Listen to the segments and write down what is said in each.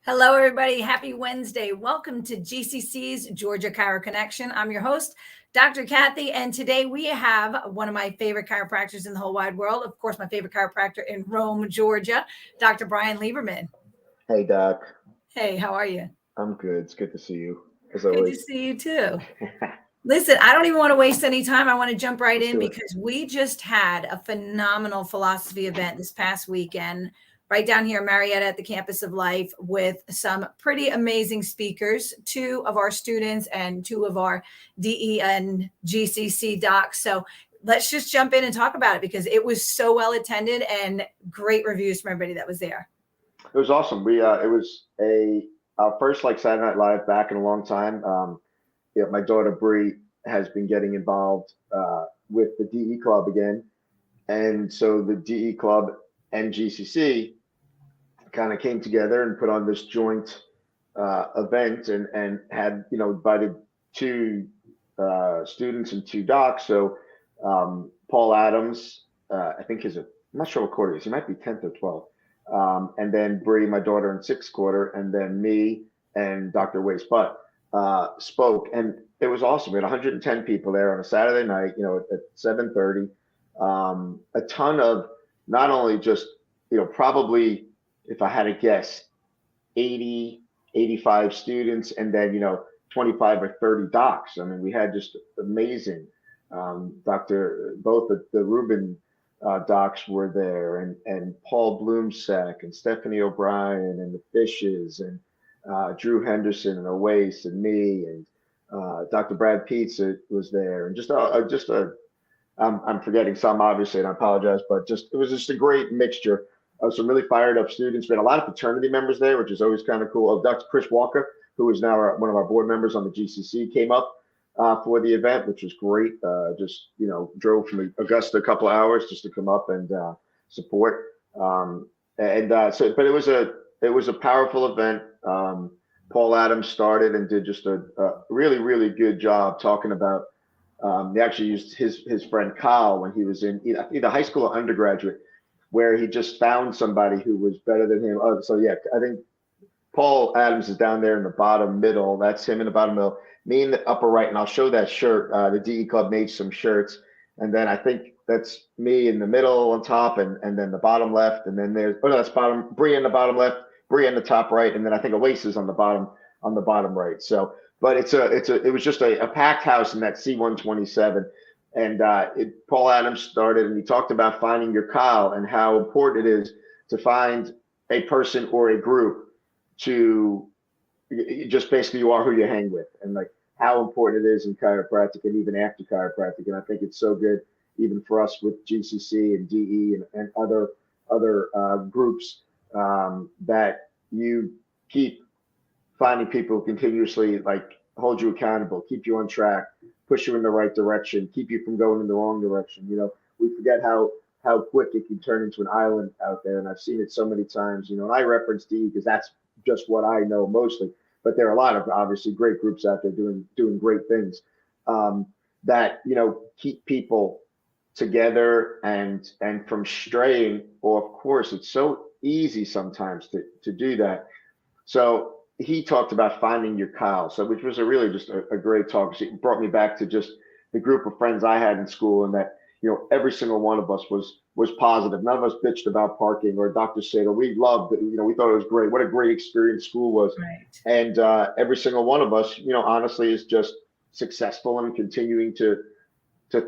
Hello, everybody. Happy Wednesday. Welcome to GCC's Georgia Chiro Connection. I'm your host, Dr. Kathy, and today we have one of my favorite chiropractors in the whole wide world. Of course, my favorite chiropractor in Rome, Georgia, Dr. Brian Lieberman. Hey, Doc. Hey, how are you? I'm good. It's good to see you, as Good to always. see you too. Listen, I don't even want to waste any time. I want to jump right Let's in do it. because we just had a phenomenal philosophy event this past weekend, right down here in Marietta at the Campus of Life, with some pretty amazing speakers, two of our students and two of our DE and GCC docs. So let's just jump in and talk about it because it was so well attended and great reviews from everybody that was there. It was awesome. It was our first like Saturday Night Live back in a long time. My daughter Bree has been getting involved with the DE Club again, and so the DE Club and GCC kind of came together and put on this joint event and had invited two students and two docs. So Paul Adams, I think I'm not sure what quarter he is. He might be 10th or 12th. And then Bree, my daughter, in sixth quarter, and then me and Dr. Wace Butt spoke, and it was awesome. We had 110 people there on a Saturday night, at 7:30. A ton of not only just, probably, if I had to guess, 80, 85 students, and then 25 or 30 docs. I mean, we had just amazing. Both the Rubin docs were there, and Paul Bloomsack and Stephanie O'Brien and the Fishes and Drew Henderson and Owace and me and Dr. Brad Pizza was there, and I'm forgetting some obviously, and I apologize, but it was just a great mixture of some really fired up students. We had a lot of fraternity members there, which is always kind of cool. Dr. Chris Walker, who is now one of our board members on the GCC, came up for the event, which was great. Drove from Augusta a couple of hours just to come up and support. But it was a powerful event. Paul Adams started and did just a really, really good job talking about. He actually used his friend Kyle when he was in either high school or undergraduate, where he just found somebody who was better than him. Oh, so yeah, I think Paul Adams is down there in the bottom middle. That's him in the bottom middle. Me in the upper right, and I'll show that shirt. The DE Club made some shirts, and then I think that's me in the middle on top, and then the bottom left, and then that's bottom. Bree in the bottom left, Bree in the top right, and then I think Oasis on the bottom right. So, but it was just a packed house in that C-127, and Paul Adams started, and he talked about finding your Kyle and how important it is to find a person or a group to just basically you are who you hang with, and like how important it is in chiropractic and even after chiropractic. And I think it's so good even for us with GCC and DE and other groups that you keep finding people who continuously like hold you accountable, keep you on track, push you in the right direction, keep you from going in the wrong direction. We forget how quick it can turn into an island out there, and I've seen it so many times. And I reference DE because that's just what I know mostly, but there are a lot of obviously great groups out there doing great things that keep people together and from straying. Or of course, it's so easy sometimes to do that. So he talked about finding your Kyle, which was really just a great talk. It brought me back to just the group of friends I had in school, and that every single one of us was positive. None of us bitched about parking or Dr. Sato. We loved it. We thought it was great. What a great experience school was. Right. And every single one of us, honestly, is just successful and continuing to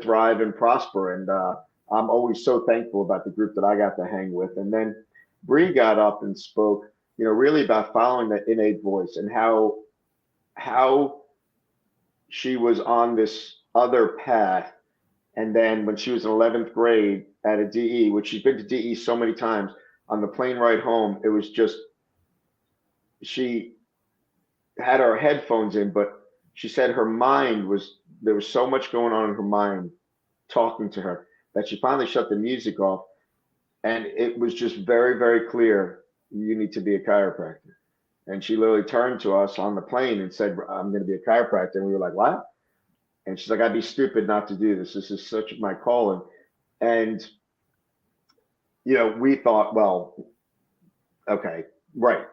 thrive and prosper. And I'm always so thankful about the group that I got to hang with. And then Bree got up and spoke, really about following that innate voice and how she was on this other path. And then when she was in 11th grade at a DE, which she's been to DE so many times, on the plane ride home, it was just, she had her headphones in, but she said there was so much going on in her mind talking to her that she finally shut the music off. And it was just very, very clear, you need to be a chiropractor. And she literally turned to us on the plane and said, I'm going to be a chiropractor. And we were like, what? And she's like, I'd be stupid not to do this. This is such my calling. And, we thought, well, okay, right.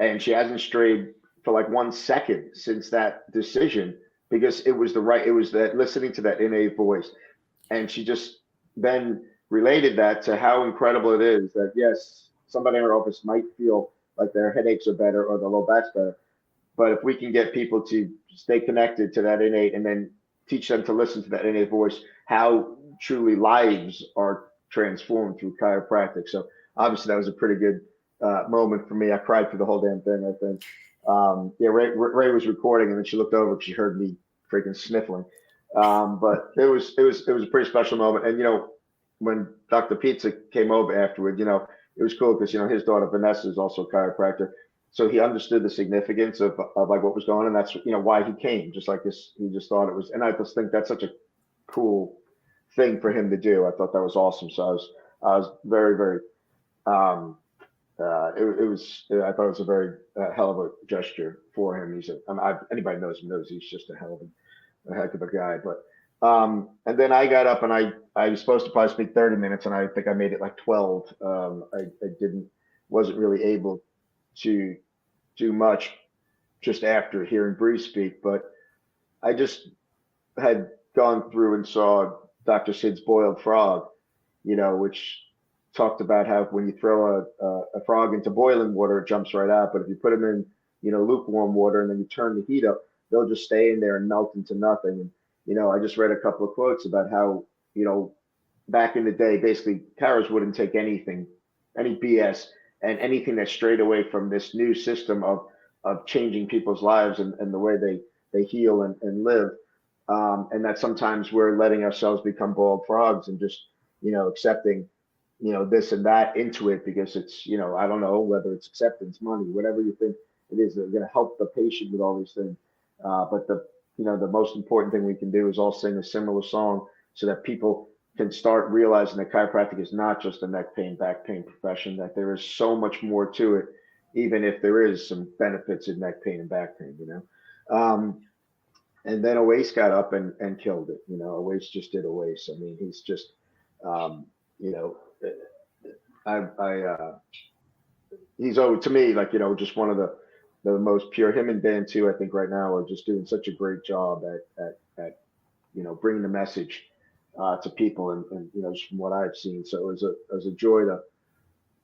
and she hasn't strayed for like 1 second since that decision, because it was that listening to that innate voice. And she just then related that to how incredible it is that, yes, somebody in our office might feel like their headaches are better or their low back's better, but if we can get people to stay connected to that innate and then teach them to listen to that innate voice, how truly lives are transformed through chiropractic. So obviously that was a pretty good moment for me. I cried through the whole damn thing, I think. Yeah, Ray was recording, and then she looked over and she heard me freaking sniffling. But it was a pretty special moment. And when Dr. Pizza came over afterward, it was cool because his daughter Vanessa is also a chiropractor, so he understood the significance of like what was going on. And that's why he came. Just like this, he just thought it was, and I just think that's such a cool thing for him to do. I thought that was awesome. So I was very, very I thought it was a very hell of a gesture for him. Anybody knows him knows he's just a heck of a guy. But and then I got up and I was supposed to probably speak 30 minutes, and I think I made it like 12. I wasn't really able to do much just after hearing Bree speak, but I just had gone through and saw Dr. Sid's Boiled Frog, which talked about how when you throw a frog into boiling water, it jumps right out. But if you put them in, lukewarm water and then you turn the heat up, they'll just stay in there and melt into nothing. And, I just read a couple of quotes about how, back in the day, basically chiros wouldn't take anything, any BS, and anything that strayed away from this new system of changing people's lives and the way they heal and live. And that sometimes we're letting ourselves become boiled frogs and just, accepting this and that into it because it's, I don't know whether it's acceptance, money, whatever you think it is, they're going to help the patient with all these things. But the most important thing we can do is all sing a similar song so that people can start realizing that chiropractic is not just a neck pain, back pain profession, that there is so much more to it, even if there is some benefits in neck pain and back pain, and then Oase got up and killed it. Oase just did Oase. I mean, he's just, he's to me, like, just one of the most pure. Him and Dan too, I think right now are just doing such a great job at bringing the message to people and just from what I've seen. So it was a joy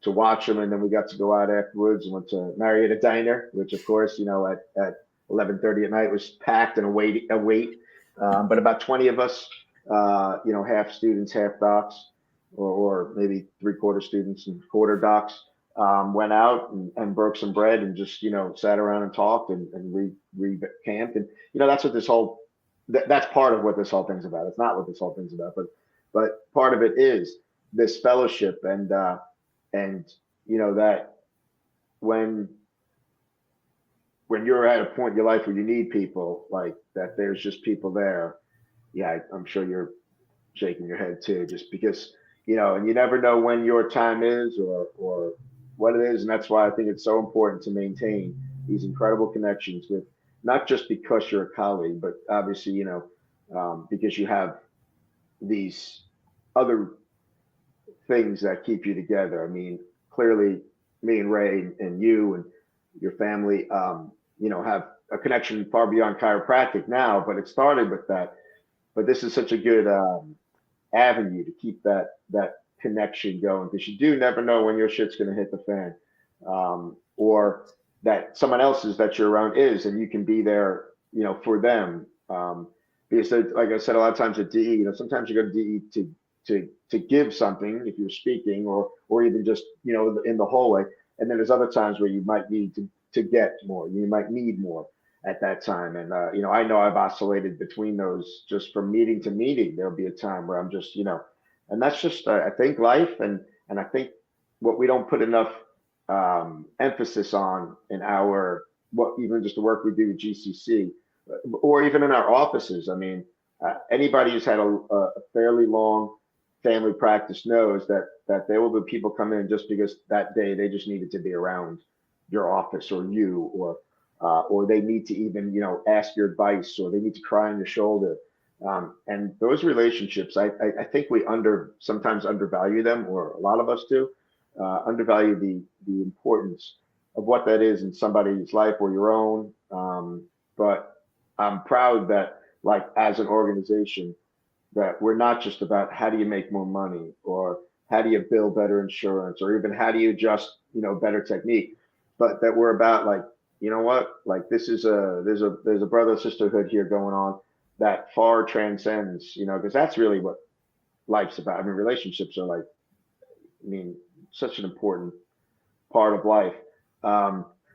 to watch them. And then we got to go out afterwards and went to Marietta Diner, which of course, at 11:30 at night was packed and a wait. But about 20 of us, half students, half docs, or maybe 3/4 students and quarter docs, went out and broke some bread and just, sat around and talked and recamped. And, that's what that's part of what this whole thing's about. It's not what this whole thing's about, but part of it is this fellowship and that when you're at a point in your life where you need people, like that, there's just people there. Yeah, I'm sure you're shaking your head too, just because, and you never know when your time is or what it is. And that's why I think it's so important to maintain these incredible connections with, not just because you're a colleague, but obviously, because you have these other things that keep you together. I mean, clearly me and Ray and you and your family, have a connection far beyond chiropractic now, but it started with that. But this is such a good avenue to keep that connection going, because you do never know when your shit's going to hit the fan, or that someone else's that you're around is, and you can be there, for them. Because like I said, a lot of times at DE, sometimes you go to DE to give something if you're speaking, or even just, in the hallway. And then there's other times where you might need to get more, you might need more at that time. And, I know I've oscillated between those just from meeting to meeting. There'll be a time where I'm just, and that's just, I think life. And I think what we don't put enough emphasis on in even just the work we do with GCC, or even in our offices. I mean, anybody who's had a fairly long family practice knows that there will be people come in just because that day they just needed to be around your office or you, or they need to even, ask your advice, or they need to cry on your shoulder. And those relationships, I think we sometimes undervalue them, or a lot of us do, undervalue the importance of what that is in somebody's life or your own. But I'm proud that, like, as an organization, that we're not just about how do you make more money, or how do you build better insurance, or even how do you adjust, better technique, but that we're about, like, you know what, like, this is there's a brother sisterhood here going on that far transcends, because that's really what life's about. I mean, relationships are, like, such an important part of life.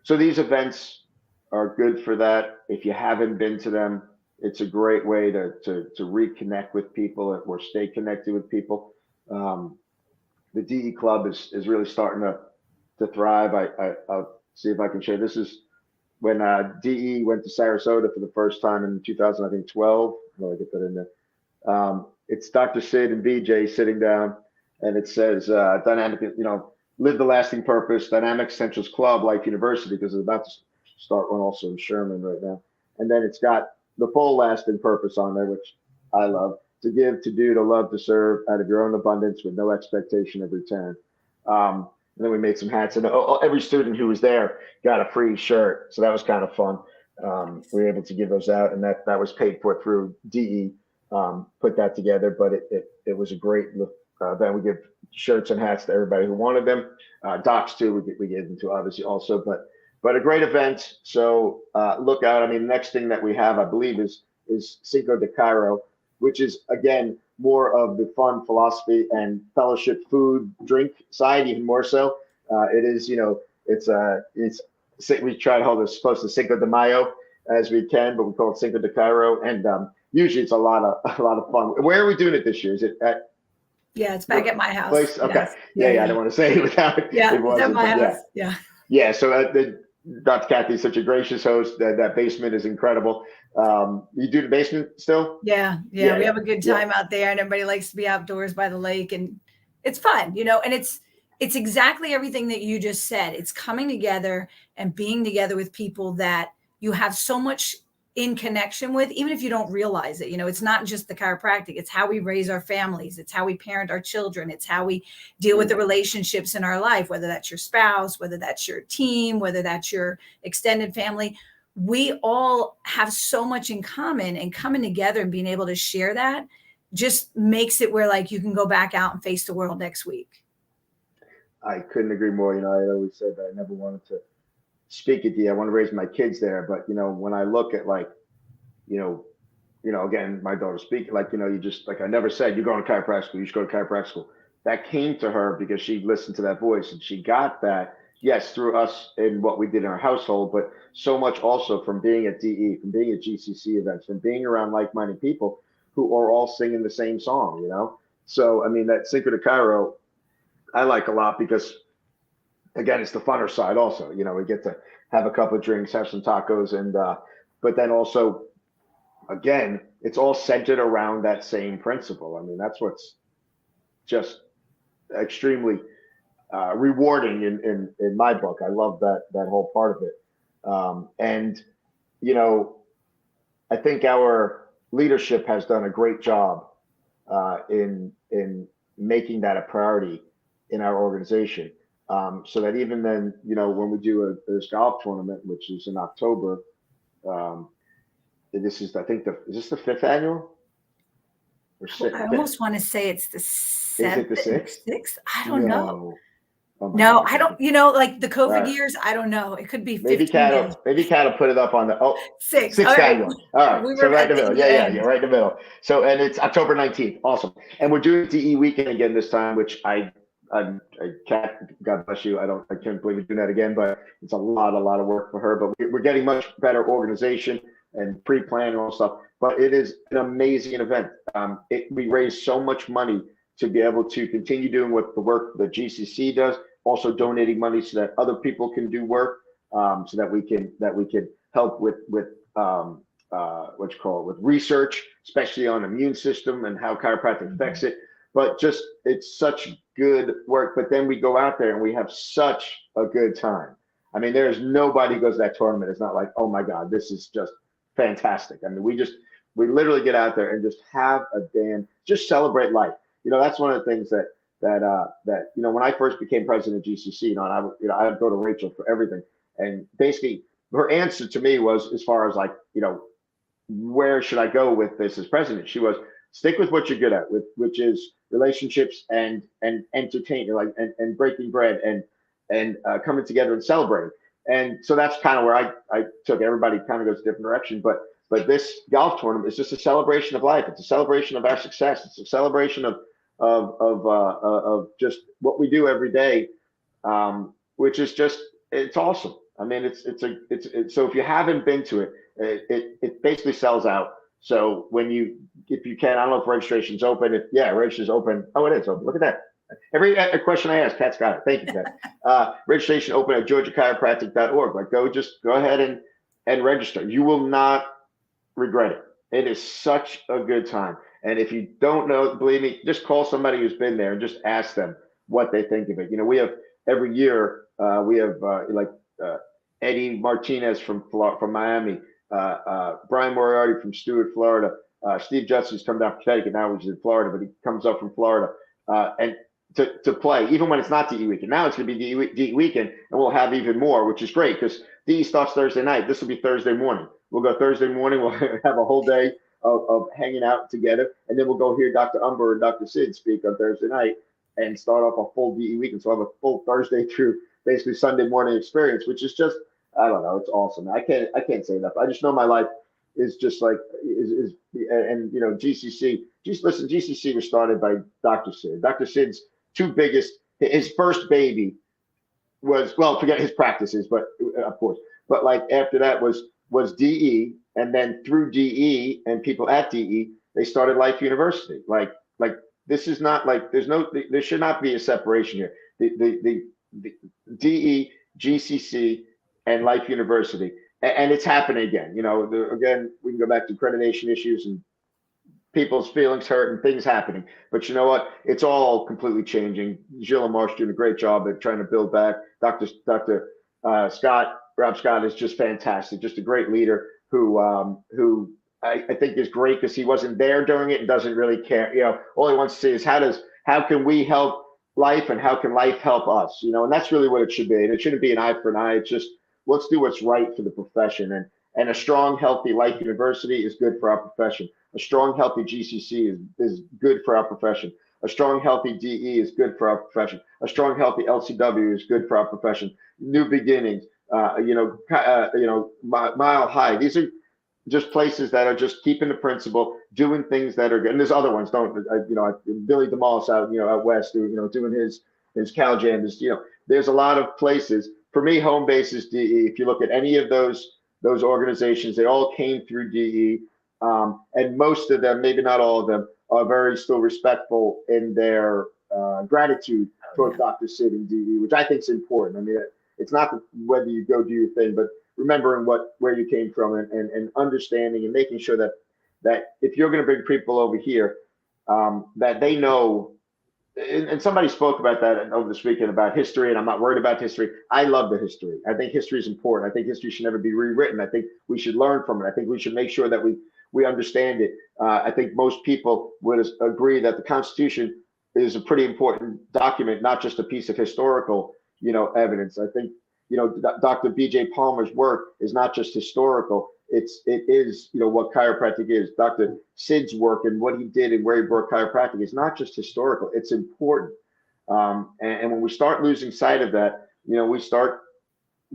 So these events are good for that. If you haven't been to them, it's a great way to reconnect with people or stay connected with people. The DE Club is really starting to thrive. I'll see if I can share. This is when DE went to Sarasota for the first time in 2012. I'll get that in there. It's Dr. Sid and BJ sitting down, and it says dynamic, live the lasting purpose, Dynamic Essentials Club, Life University, because it's about to start one also in Sherman right now. And then it's got the full lasting purpose on there, which I love: to give, to do, to love, to serve out of your own abundance with no expectation of return. And then we made some hats, and every student who was there got a free shirt. So that was kind of fun. We were able to give those out, and that was paid for through DE. Put that together, but it was a great event. We give shirts and hats to everybody who wanted them. Docs too, we gave them to, obviously, also, but a great event. So look out. I mean, the next thing that we have, I believe, is Cinco de Chiro, which is, again, more of the fun, philosophy, and fellowship, food, drink side, even more so. It is, we try to hold this close to Cinco de Mayo as we can, but we call it Cinco de Chiro, and usually it's a lot of fun. Where are we doing it this year? Is it at? Yeah, it's back at my house. Place? Okay. Yes. Yeah. I don't want to say it without. Yeah, it wasn't, it's at my house. Yeah. Yeah. Yeah. So Dr. Kathy is such a gracious host. That basement is incredible. You do the basement still? Yeah. We have a good time out there, and everybody likes to be outdoors by the lake, and it's fun, and it's exactly everything that you just said. It's coming together and being together with people that you have so much in connection with, even if you don't realize it. It's not just the chiropractic, it's how we raise our families, it's how we parent our children, it's how we deal with the relationships in our life, whether that's your spouse, whether that's your team, whether that's your extended family. We all have so much in common, and coming together and being able to share that just makes it where, like, you can go back out and face the world next week. I couldn't agree more. I always said that I never wanted to speak at DE. I want to raise my kids there. But, when I look at, like, again, my daughter speaking, like, you just, like, I never said, you're going to chiropractic school, you should go to chiropractic school. That came to her because she listened to that voice, and she got that, yes, through us and what we did in our household, but so much also from being at DE, from being at GCC events, from being around like-minded people who are all singing the same song, So, I mean, that Cinco de Chiro, I like a lot because, again, it's the funner side also. We get to have a couple of drinks, have some tacos, and but then also, again, it's all centered around that same principle. I mean, that's what's just extremely rewarding in my book. I love that whole part of it. And I think our leadership has done a great job in making that a priority in our organization. So that even then, when we do this golf tournament, which is in October, this is, I think, is this the 5th annual? Or I almost want to say it's the 7th. Is it the 6th? I don't know. Oh No, God. I don't, like the COVID years, I don't know. It could be 15 years. Maybe Kat will put it up on the 6th annual. All right. So right in the middle. Yeah, end. you're right in the middle. So, and it's October 19th. Awesome. And we're doing DE weekend again this time, which I Kat, God bless you. I can't believe we're doing that again, but it's a lot of work for her. But we're getting much better organization and pre-plan and all stuff. But it is an amazing event. We raise so much money to be able to continue doing what the work that GCC does, also donating money so that other people can do work, so that we can help with with research, especially on immune system and how chiropractic affects it. But just, it's such good work. But then we go out there and we have such a good time. I mean, there's nobody who goes to that tournament. It's not like, oh my God, this is just fantastic. I mean, we literally get out there and just have just celebrate life. That's one of the things that that when I first became president of GCC, and I would go to Rachel for everything, and basically her answer to me was, as far as like, where should I go with this as president? She was, stick with what you're good at, which is relationships and entertaining, like and breaking bread and coming together and celebrating. And so that's kind of where I took it. Everybody kind of goes a different direction, but this golf tournament is just a celebration of life. It's a celebration of our success. It's a celebration of just what we do every day, which is just, it's awesome. I mean, it's so if you haven't been to it, it basically sells out. So if you can, I don't know if registration's open. Registration's open. Oh, it is open. Look at that. Every question I ask, Kat's got it. Thank you, Kat. Registration open at georgiachiropractic.org. Like, go ahead and register. You will not regret it. It is such a good time. And if you don't know, believe me, just call somebody who's been there and just ask them what they think of it. We have every year, we have Eddie Martinez from Miami, Brian Moriarty from Stewart, Florida, Steve Judson's come down from Connecticut now, which is in Florida, but he comes up from Florida, and to play, even when it's not DE weekend. Now it's going to be DE weekend, and we'll have even more, which is great because DE starts Thursday night. This will be Thursday morning. We'll go Thursday morning. We'll have a whole day of hanging out together, and then we'll go hear Dr. Umber and Dr. Sid speak on Thursday night and start off a full DE weekend. So I'll have a full Thursday through basically Sunday morning experience, which is just, I don't know, it's awesome. I can't say enough. I just know my life is just like and GCC. Listen, GCC was started by Dr. Sid. Dr. Sid's his first baby was, well, forget his practices, but of course, but like after that was DE, and then through DE and people at DE, they started Life University. Like this is not like there should not be a separation here. The DE, GCC, and Life University, and it's happening again. Again, we can go back to accreditation issues and people's feelings hurt and things happening. But you know what? It's all completely changing. Jill and Marsh doing a great job at trying to build back. Dr. Rob Scott is just fantastic, just a great leader who I think is great because he wasn't there during it and doesn't really care. All he wants to see is how can we help life and how can life help us? And that's really what it should be. And it shouldn't be an eye for an eye. It's just, let's do what's right for the profession. And a strong, healthy Life University is good for our profession. A strong, healthy GCC is good for our profession. A strong, healthy DE is good for our profession. A strong, healthy LCW is good for our profession. New Beginnings, Mile High. These are just places that are just keeping the principle, doing things that are good. And there's other ones, Billy DeMoss out west, doing his Cal Jam. There's a lot of places. For me, home base is DE. If you look at any of those organizations, they all came through DE. And most of them, maybe not all of them, are very still respectful in their gratitude towards Dr. Sid and DE, which I think is important. I mean, it's not whether you go do your thing, but remembering where you came from and understanding and making sure that if you're going to bring people over here, that they know. And somebody spoke about that over this weekend about history, and I'm not worried about history. I love the history. I think history is important. I think history should never be rewritten. I think we should learn from it. I think we should make sure that we understand it. I think most people would agree that the Constitution is a pretty important document, not just a piece of historical, evidence. I think, Dr. B.J. Palmer's work is not just historical. It is, what chiropractic is. Dr. Sid's work and what he did and where he brought chiropractic is not just historical. It's important. And when we start losing sight of that, we start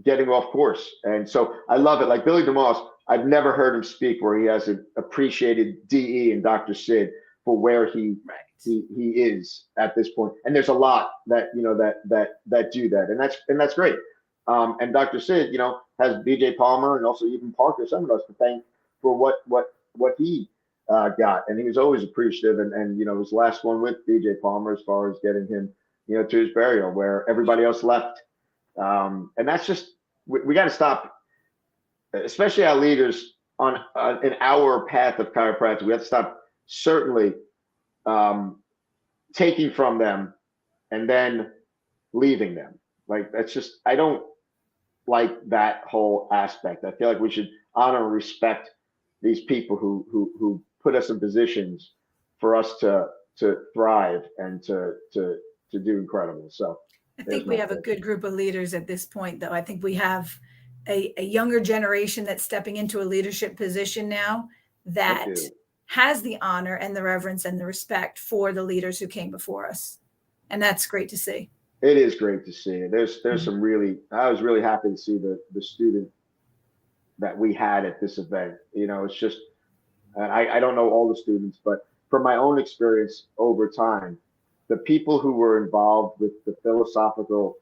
getting off course. And so I love it. Like Billy DeMoss, I've never heard him speak where he hasn't appreciated DE and Dr. Sid for where he is at this point. And there's a lot that that do that, and that's great. And Dr. Sid, has BJ Palmer and also even Parker, some of us, to thank for what he got, and he was always appreciative. And his last one with BJ Palmer, as far as getting him to his burial, where everybody else left. And that's just we got to stop. Especially our leaders on in our path of chiropractic, we have to stop certainly taking from them and then leaving them. Like, that's just, I don't like that whole aspect. I feel like we should honor and respect these people who put us in positions for us to thrive and to to do incredible. So I think we have a good group of leaders at this point, though. I think we have a younger generation that's stepping into a leadership position now that has the honor and the reverence and the respect for the leaders who came before us. And that's great to see. It is great to see. There's some really, I was really happy to see the student that we had at this event. You know, it's just, I don't know all the students, but from my own experience over time, the people who were involved with the philosophical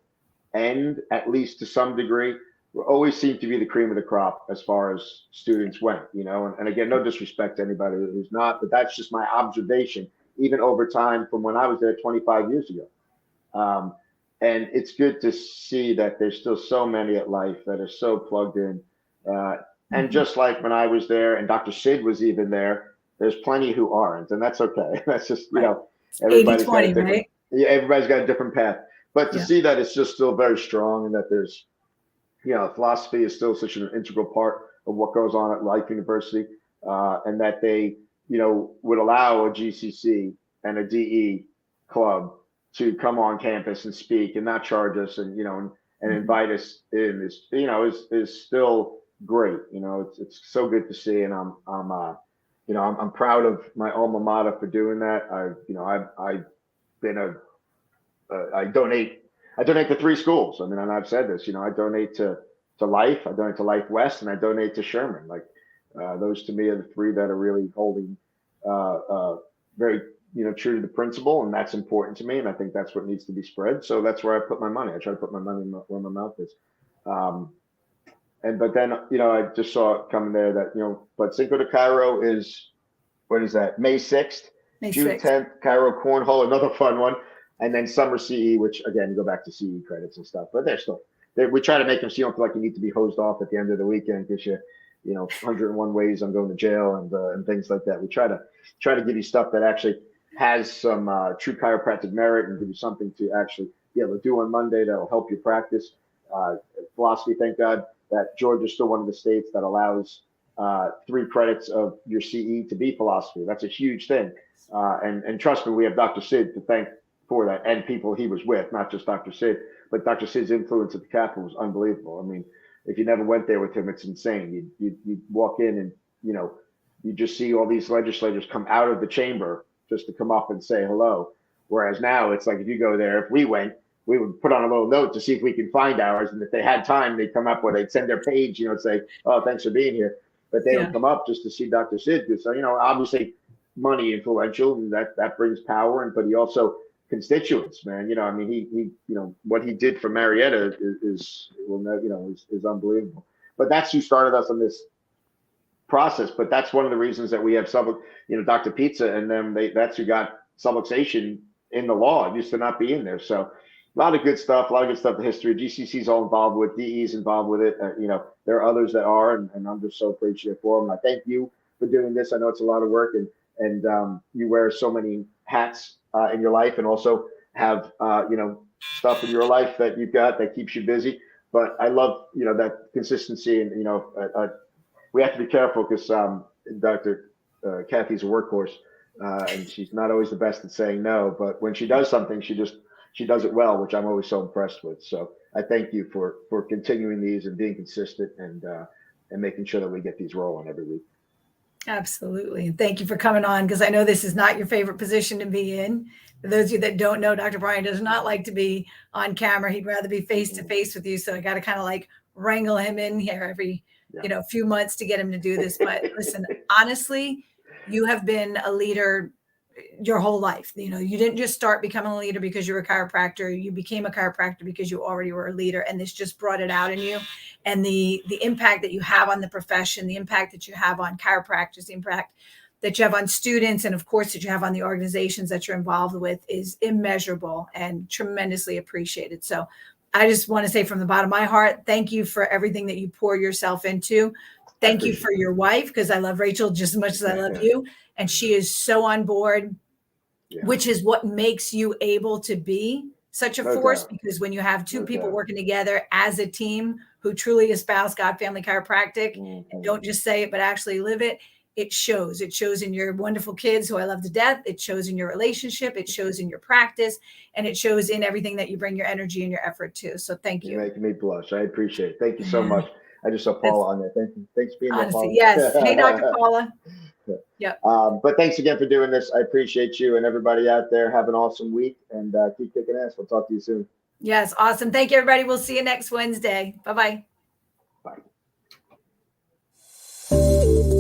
end, at least to some degree, always seemed to be the cream of the crop as far as students went, you know, and again, no disrespect to anybody who's not, but that's just my observation, even over time from when I was there 25 years ago. And it's good to see that there's still so many at Life that are so plugged in. And just like when I was there and Dr. Sid was even there, there's plenty who aren't, and that's okay. That's just, you know, everybody's got a different, right? Yeah, everybody's got a different path. But to see that it's just still very strong and that there's, you know, philosophy is still such an integral part of what goes on at Life University, and that they, you know, would allow a GCC and a DE club to come on campus and speak and not charge us and, you know, and invite us in is, you know, is still great. You know, it's so good to see. And I'm proud of my alma mater for doing that. I've been I donate to 3 schools. I mean, and I've said this, you know, I donate to Life, I donate to Life West, and I donate to Sherman. Like, those to me are the 3 that are really holding, very, you know, true to the principle, and that's important to me, and I think that's what needs to be spread. So that's where I put my money. I try to put my money where my mouth is. But then, you know, I just saw it coming there that, you know, but Cinco de Chiro is, what is that? May 6th, June 10th, Chiro Cornhole, another fun one. And then Summer CE, which again, you go back to CE credits and stuff, but we try to make them so you don't feel like you need to be hosed off at the end of the weekend because you know, 101 ways I'm going to jail and things like that. We try to give you stuff that actually has some true chiropractic merit and give you something to actually be able to do on Monday that'll help you practice philosophy. Thank God that Georgia is still one of the states that allows 3 credits of your CE to be philosophy. That's a huge thing. And trust me, we have Dr. Sid to thank for that, and people he was with, not just Dr. Sid, but Dr. Sid's influence at the Capitol was unbelievable. I mean, if you never went there with him, it's insane. You walk in and, you know, you just see all these legislators come out of the chamber just to come up and say hello. Whereas now it's like, if you go there, if we went, we would put on a little note to see if we can find ours. And if they had time, they'd come up or they'd send their page, you know, and say, oh, thanks for being here. But they would come up just to see Dr. Sid. So, you know, obviously money influential, and that brings power. But he also, constituents, man, you know, I mean, he you know, what he did for Marietta is unbelievable. But that's who started us on this process. But that's one of the reasons that we have Dr. Pizza and them, that's who got subluxation in the law. It used to not be in there. So a lot of good stuff, the history. GCC's all involved with, DE's involved with it. You know, there are others that are, and I'm just so appreciative for them. I thank you for doing this. I know it's a lot of work, and you wear so many hats in your life, and also have you know, stuff in your life that you've got that keeps you busy. But I love, you know, that consistency, and, you know, we have to be careful because Dr. Kathy's a workhorse, and she's not always the best at saying no. But when she does something, she does it well, which I'm always so impressed with. So I thank you for continuing these and being consistent and making sure that we get these rolling every week. Absolutely. And thank you for coming on, because I know this is not your favorite position to be in. For those of you that don't know, Dr. Brian does not like to be on camera. He'd rather be face to face with you. So I got to kind of like wrangle him in here every, you know, few months to get him to do this. But listen, honestly, you have been a leader your whole life. You know, you didn't just start becoming a leader because you were a chiropractor. You became a chiropractor because you already were a leader, and this just brought it out in you. And the impact that you have on the profession, the impact that you have on chiropractors, the impact that you have on students, and of course that you have on the organizations that you're involved with is immeasurable and tremendously appreciated. So I just want to say from the bottom of my heart, thank you for everything that you pour yourself into. Thank you for your wife, because I love Rachel just as much as I love you. And she is so on board, which is what makes you able to be such a force, because when you have 2 people working together as a team who truly espouse God Family Chiropractic and don't just say it, but actually live it, it shows. It shows in your wonderful kids who I love to death. It shows in your relationship. It shows in your practice, and it shows in everything that you bring your energy and your effort to. So thank you. You're making me blush. I appreciate it. Thank you so much. I just saw Paula on there. Thank you. Thanks for being there, Honestly, Paula. yes. Hey, Dr. Paula. Yep. But thanks again for doing this. I appreciate you, and everybody out there. Have an awesome week, and keep kicking ass. We'll talk to you soon. Yes. Awesome. Thank you, everybody. We'll see you next Wednesday. Bye-bye. Bye.